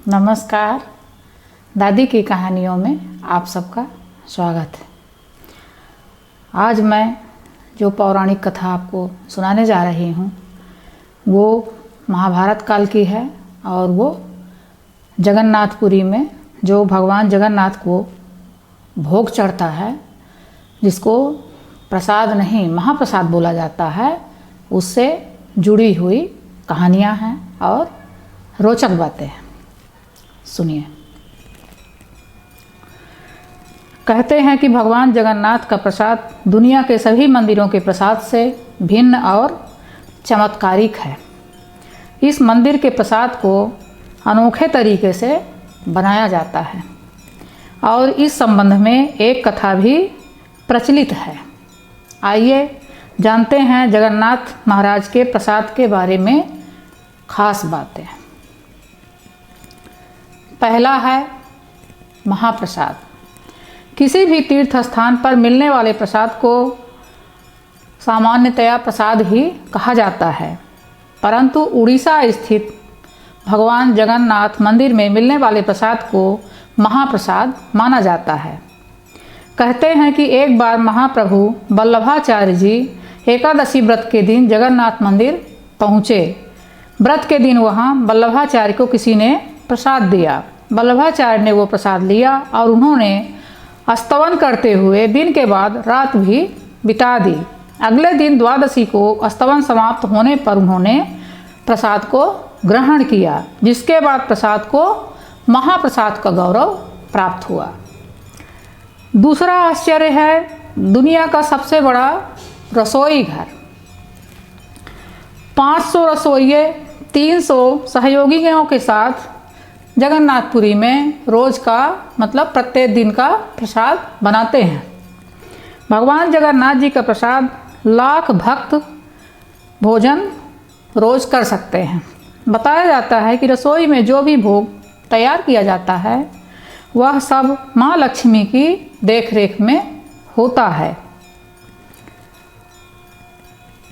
नमस्कार। दादी की कहानियों में आप सबका स्वागत है। आज मैं जो पौराणिक कथा आपको सुनाने जा रही हूँ वो महाभारत काल की है और वो जगन्नाथपुरी में जो भगवान जगन्नाथ को भोग चढ़ता है, जिसको प्रसाद नहीं महाप्रसाद बोला जाता है, उससे जुड़ी हुई कहानियाँ हैं और रोचक बातें हैं। सुनिए। कहते हैं कि भगवान जगन्नाथ का प्रसाद दुनिया के सभी मंदिरों के प्रसाद से भिन्न और चमत्कारिक है। इस मंदिर के प्रसाद को अनोखे तरीके से बनाया जाता है और इस संबंध में एक कथा भी प्रचलित है। आइए जानते हैं जगन्नाथ महाराज के प्रसाद के बारे में खास बातें। पहला है महाप्रसाद। किसी भी तीर्थ स्थान पर मिलने वाले प्रसाद को सामान्यतया प्रसाद ही कहा जाता है, परंतु उड़ीसा स्थित भगवान जगन्नाथ मंदिर में मिलने वाले प्रसाद को महाप्रसाद माना जाता है। कहते हैं कि एक बार महाप्रभु वल्लभाचार्य जी एकादशी व्रत के दिन जगन्नाथ मंदिर पहुँचे। व्रत के दिन वहाँ वल्लभाचार्य को किसी ने प्रसाद दिया। वल्लभाचार्य ने वो प्रसाद लिया और उन्होंने स्तवन करते हुए दिन के बाद रात भी बिता दी। अगले दिन द्वादशी को स्तवन समाप्त होने पर उन्होंने प्रसाद को ग्रहण किया, जिसके बाद प्रसाद को महाप्रसाद का गौरव प्राप्त हुआ। दूसरा आश्चर्य है दुनिया का सबसे बड़ा रसोई घर। 500 रसोइये 300 सहयोगियों के साथ जगन्नाथपुरी में रोज़ का मतलब प्रत्येक दिन का प्रसाद बनाते हैं। भगवान जगन्नाथ जी का प्रसाद लाख भक्त भोजन रोज़ कर सकते हैं। बताया जाता है कि रसोई में जो भी भोग तैयार किया जाता है वह सब माँ लक्ष्मी की देखरेख में होता है।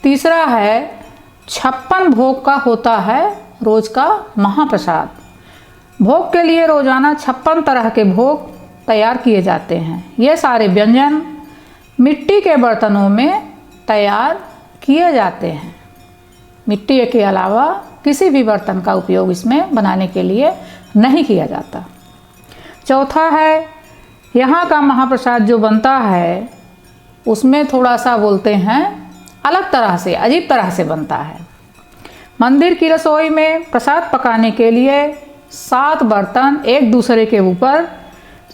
तीसरा है 56 भोग का होता है रोज़ का महाप्रसाद। भोग के लिए रोज़ाना 56 तरह के भोग तैयार किए जाते हैं। ये सारे व्यंजन मिट्टी के बर्तनों में तैयार किए जाते हैं। मिट्टी के अलावा किसी भी बर्तन का उपयोग इसमें बनाने के लिए नहीं किया जाता। चौथा है यहाँ का महाप्रसाद जो बनता है उसमें थोड़ा सा बोलते हैं अलग तरह से, अजीब तरह से बनता है। मंदिर की रसोई में प्रसाद पकाने के लिए 7 बर्तन एक दूसरे के ऊपर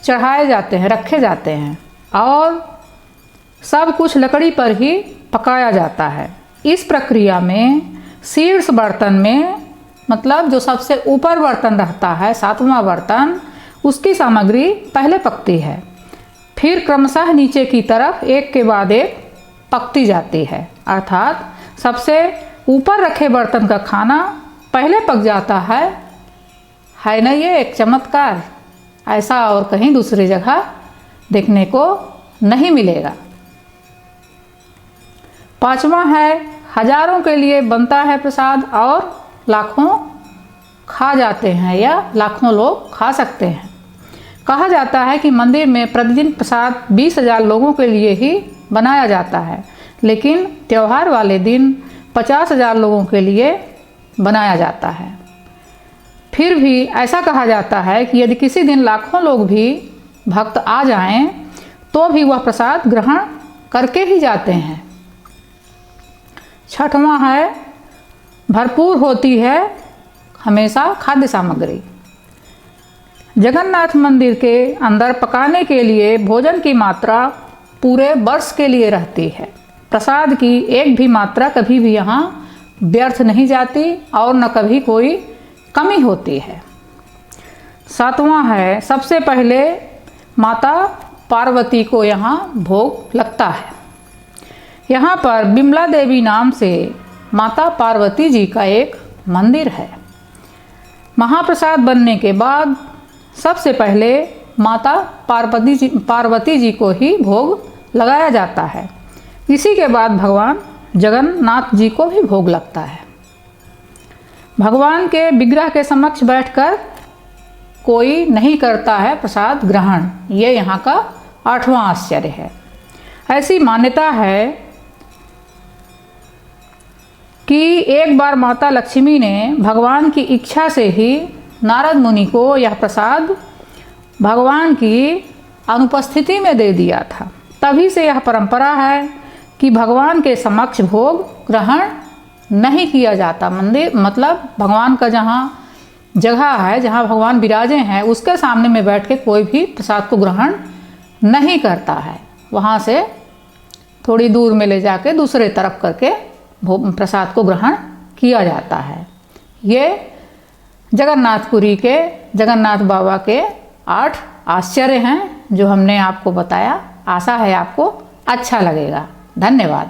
चढ़ाए जाते हैं, रखे जाते हैं और सब कुछ लकड़ी पर ही पकाया जाता है। इस प्रक्रिया में शीर्ष बर्तन में मतलब जो सबसे ऊपर बर्तन रहता है 7वां बर्तन, उसकी सामग्री पहले पकती है, फिर क्रमशः नीचे की तरफ एक के बाद एक पकती जाती है। अर्थात सबसे ऊपर रखे बर्तन का खाना पहले पक जाता है ना। ये एक चमत्कार ऐसा और कहीं दूसरी जगह देखने को नहीं मिलेगा। 5वां है हजारों के लिए बनता है प्रसाद और लाखों खा जाते हैं या लाखों लोग खा सकते हैं। कहा जाता है कि मंदिर में प्रतिदिन प्रसाद 20,000 लोगों के लिए ही बनाया जाता है, लेकिन त्यौहार वाले दिन 50,000 लोगों के लिए बनाया जाता है। फिर भी ऐसा कहा जाता है कि यदि किसी दिन लाखों लोग भी भक्त आ जाएं तो भी वह प्रसाद ग्रहण करके ही जाते हैं। 6वां है भरपूर होती है हमेशा खाद्य सामग्री। जगन्नाथ मंदिर के अंदर पकाने के लिए भोजन की मात्रा पूरे वर्ष के लिए रहती है। प्रसाद की एक भी मात्रा कभी भी यहाँ व्यर्थ नहीं जाती और न कभी कोई कमी होती है। 7वां है सबसे पहले माता पार्वती को यहाँ भोग लगता है। यहाँ पर बिमला देवी नाम से माता पार्वती जी का एक मंदिर है। महाप्रसाद बनने के बाद सबसे पहले माता पार्वती जी को ही भोग लगाया जाता है। इसी के बाद भगवान जगन्नाथ जी को भी भोग लगता है। भगवान के विग्रह के समक्ष बैठकर कोई नहीं करता है प्रसाद ग्रहण। ये यहाँ का 8वां आश्चर्य है। ऐसी मान्यता है कि एक बार माता लक्ष्मी ने भगवान की इच्छा से ही नारद मुनि को यह प्रसाद भगवान की अनुपस्थिति में दे दिया था। तभी से यह परंपरा है कि भगवान के समक्ष भोग ग्रहण नहीं किया जाता। मंदिर मतलब भगवान का जहाँ जगह है, जहाँ भगवान विराजे हैं, उसके सामने में बैठ के कोई भी प्रसाद को ग्रहण नहीं करता है। वहाँ से थोड़ी दूर में ले जाके दूसरे तरफ करके प्रसाद को ग्रहण किया जाता है। ये जगन्नाथपुरी के जगन्नाथ बाबा के 8 आश्चर्य हैं जो हमने आपको बताया। आशा है आपको अच्छा लगेगा। धन्यवाद।